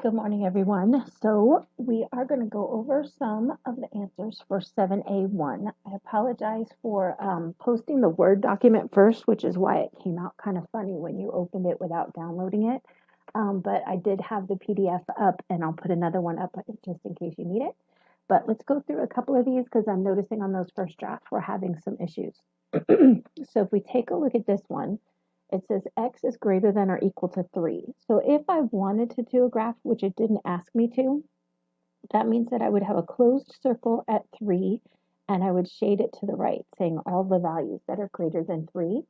Good morning, everyone. So we are going to go over some of the answers for 7A1. I apologize for posting the Word document first, which is why it came out kind of funny when you opened it without downloading it. But I did have the PDF up, and I'll put another one up just in case you need it. But let's go through a couple of these because I'm noticing on those first drafts we're having some issues. So if we take a look at this one, it says x is greater than or equal to 3. So if I wanted to do a graph, which it didn't ask me to, that means that I would have a closed circle at 3, and I would shade it to the right, saying all the values that are greater than 3.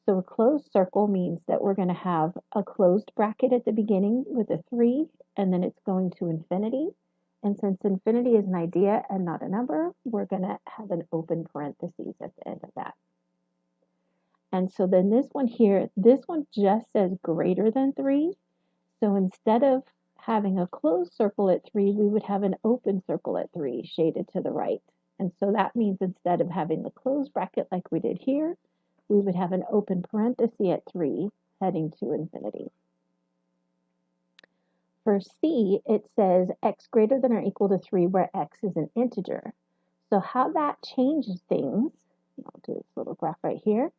So a closed circle means that we're going to have a closed bracket at the beginning with a 3, and then it's going to infinity. And since infinity is an idea and not a number, we're going to have an open parentheses at the end of that. And so then this one here, this one just says greater than 3. So instead of having a closed circle at 3, we would have an open circle at 3 shaded to the right. And so that means instead of having the closed bracket like we did here, we would have an open parenthesis at 3 heading to infinity. For C, it says x greater than or equal to 3 where x is an integer. So how that changes things, I'll do this little graph right here,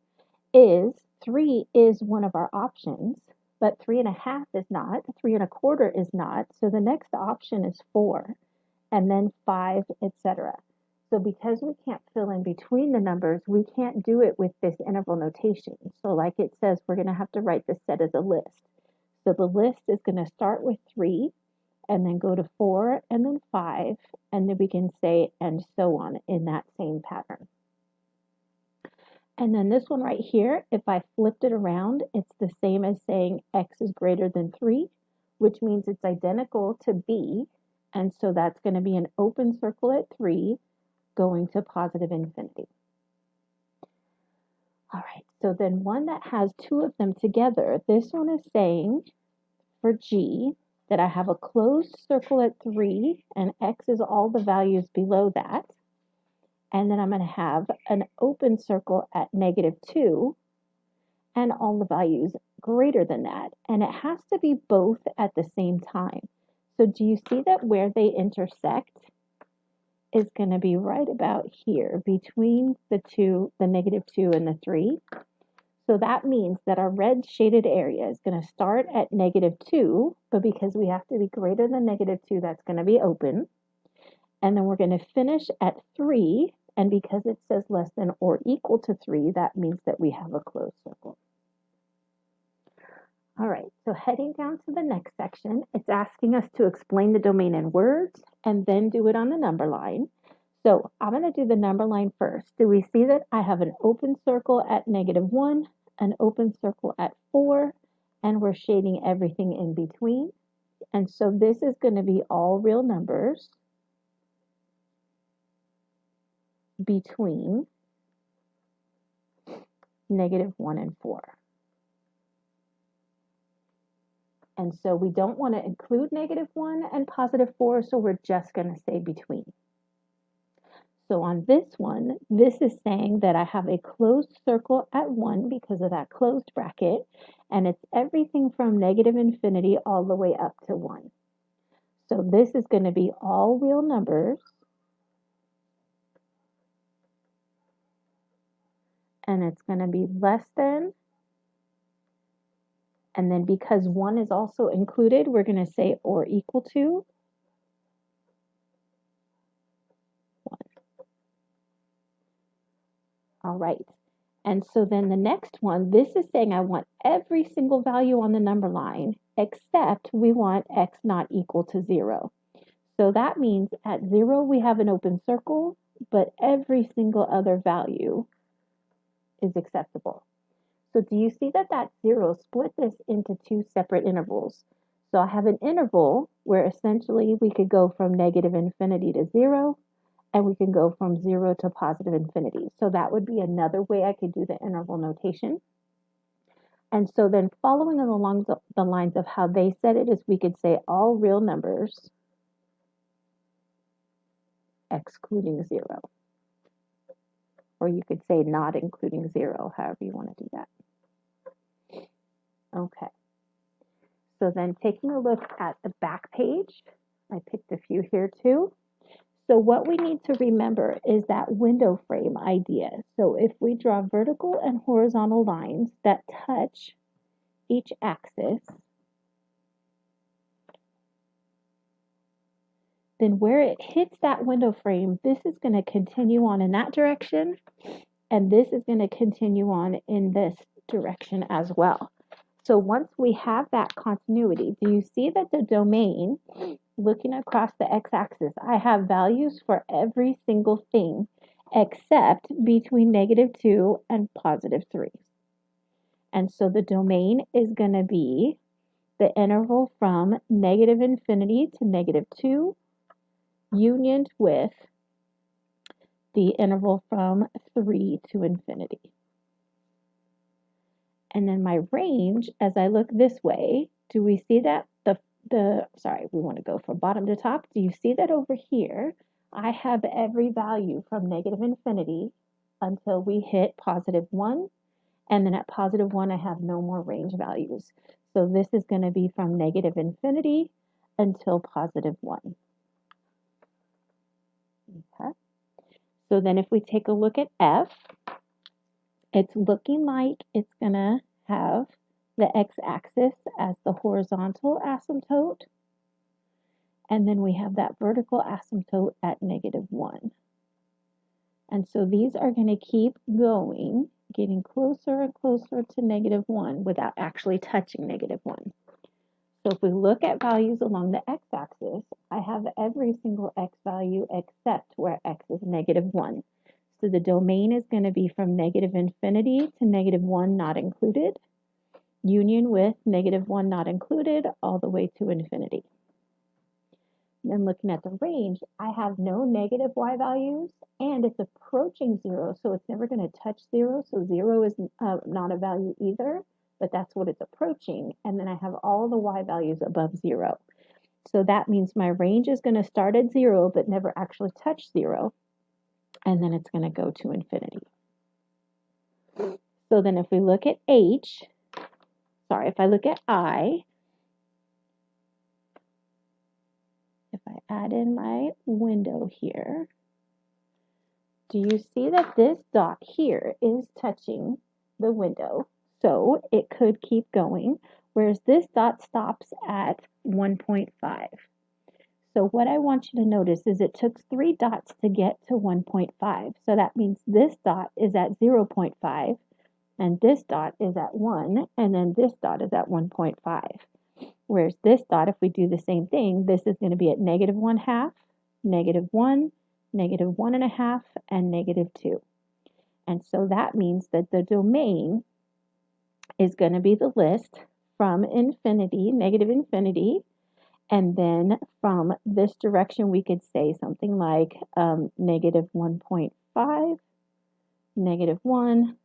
is 3 is one of our options, but 3.5 is not, 3.25 is not, so the next option is 4, and then 5, etc. So because we can't fill in between the numbers, we can't do it with this interval notation. So like it says, we're going to have to write the set as a list. So the list is going to start with 3, and then go to 4, and then 5, and then we can say, and so on in that same pattern. And then this one right here, if I flipped it around, it's the same as saying x is greater than 3, which means it's identical to b. And so that's going to be an open circle at 3 going to positive infinity. All right, so then one that has two of them together, this one is saying for g that I have a closed circle at 3 and x is all the values below that. And then I'm going to have an open circle at -2 and all the values greater than that. And it has to be both at the same time. So do you see that where they intersect is going to be right about here between the two, the -2 and the 3. So that means that our red shaded area is going to start at -2, but because we have to be greater than -2, that's going to be open. And then we're going to finish at 3, and because it says less than or equal to 3, that means that we have a closed circle. All right, so heading down to the next section, it's asking us to explain the domain in words and then do it on the number line. So I'm going to do the number line first. Do we see that I have an open circle at -1, an open circle at 4, and we're shading everything in between? And so this is going to be all real numbers between -1 and 4. And so we don't want to include -1 and +4, so we're just going to say between. So on this one, this is saying that I have a closed circle at 1 because of that closed bracket, and it's everything from -infinity all the way up to 1. So this is going to be all real numbers, and it's going to be less than, and then because 1 is also included, we're going to say or equal to 1. All right. And so then the next one, this is saying I want every single value on the number line, except we want x not equal to 0. So that means at 0, we have an open circle, but every single other value is acceptable. So do you see that that 0 split this into two separate intervals? So I have an interval where essentially we could go from -infinity to 0, and we can go from 0 to positive infinity. So that would be another way I could do the interval notation. And so then following along the lines of how they said it is we could say all real numbers excluding 0. Or you could say not including 0, however you want to do that. Okay. So then taking a look at the back page, I picked a few here too. So what we need to remember is that window frame idea. So if we draw vertical and horizontal lines that touch each axis, then where it hits that window frame, this is going to continue on in that direction, and this is going to continue on in this direction as well. So once we have that continuity, do you see that the domain, looking across the x-axis, I have values for every single thing except between -2 and +3. And so the domain is going to be the interval from -infinity to -2 unioned with the interval from 3 to infinity. And then my range, as I look this way, do we see that we want to go from bottom to top. Do you see that over here, I have every value from -infinity until we hit +1. And then at +1, I have no more range values. So this is going to be from -infinity until +1. Okay. So then if we take a look at F, it's looking like it's going to have the x-axis as the horizontal asymptote, and then we have that vertical asymptote at -1. And so these are going to keep going, getting closer and closer to -1 without actually touching -1. So if we look at values along the x-axis, I have every single x value except where x is -1. So the domain is going to be from -infinity to -1 not included, union with -1 not included, all the way to infinity. Then looking at the range, I have no negative y values, and it's approaching 0, so it's never going to touch 0. So 0 is not a value either, but that's what it's approaching. And then I have all the y values above 0. So that means my range is going to start at 0, but never actually touch 0. And then it's going to go to infinity. So then if we look at if I look at I, if I add in my window here, do you see that this dot here is touching the window? So it could keep going, whereas this dot stops at 1.5. So what I want you to notice is it took 3 dots to get to 1.5. So that means this dot is at 0.5, and this dot is at 1, and then this dot is at 1.5. Whereas this dot, if we do the same thing, this is going to be at -1/2, -1, -1.5, and -2. And so that means that the domain is going to be the list from infinity, -infinity, and then from this direction, we could say something like -1.5, -1,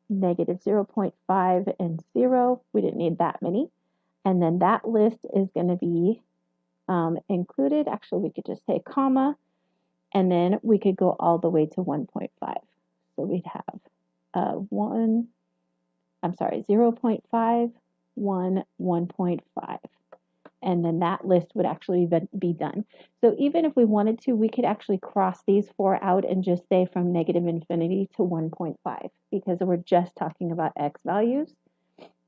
-0.5, and 0. We didn't need that many. And then that list is going to be included. Actually, we could just say comma, and then we could go all the way to 1.5. So we'd have 0.5, 1, 1.5. And then that list would actually be done. So even if we wanted to, we could actually cross these 4 out and just say from -infinity to 1.5, because we're just talking about x values.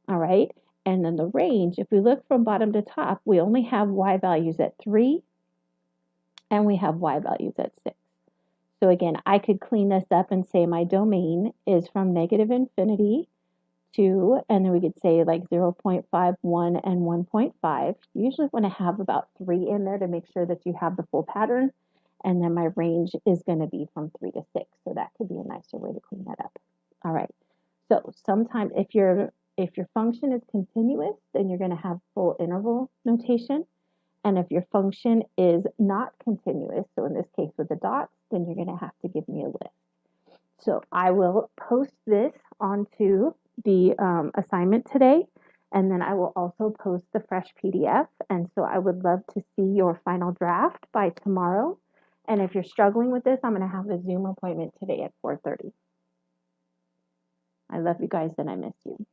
All right. And then the range, if we look from bottom to top, we only have y values at 3, and we have y values at 6. So again, I could clean this up and say my domain is from -infinity to, and then we could say like 0.5, 1, and 1.5. You usually want to have about 3 in there to make sure that you have the full pattern. And then my range is going to be from 3 to 6. So that could be a nicer way to clean that up. All right. So sometimes if your function is continuous, then you're going to have full interval notation. And if your function is not continuous, so in this case with the dots, then you're going to have to give me a list. So I will post this onto the assignment today, and then I will also post the fresh PDF. And so I would love to see your final draft by tomorrow. And if you're struggling with this, I'm going to have a Zoom appointment today at 4:30. I love you guys and I miss you.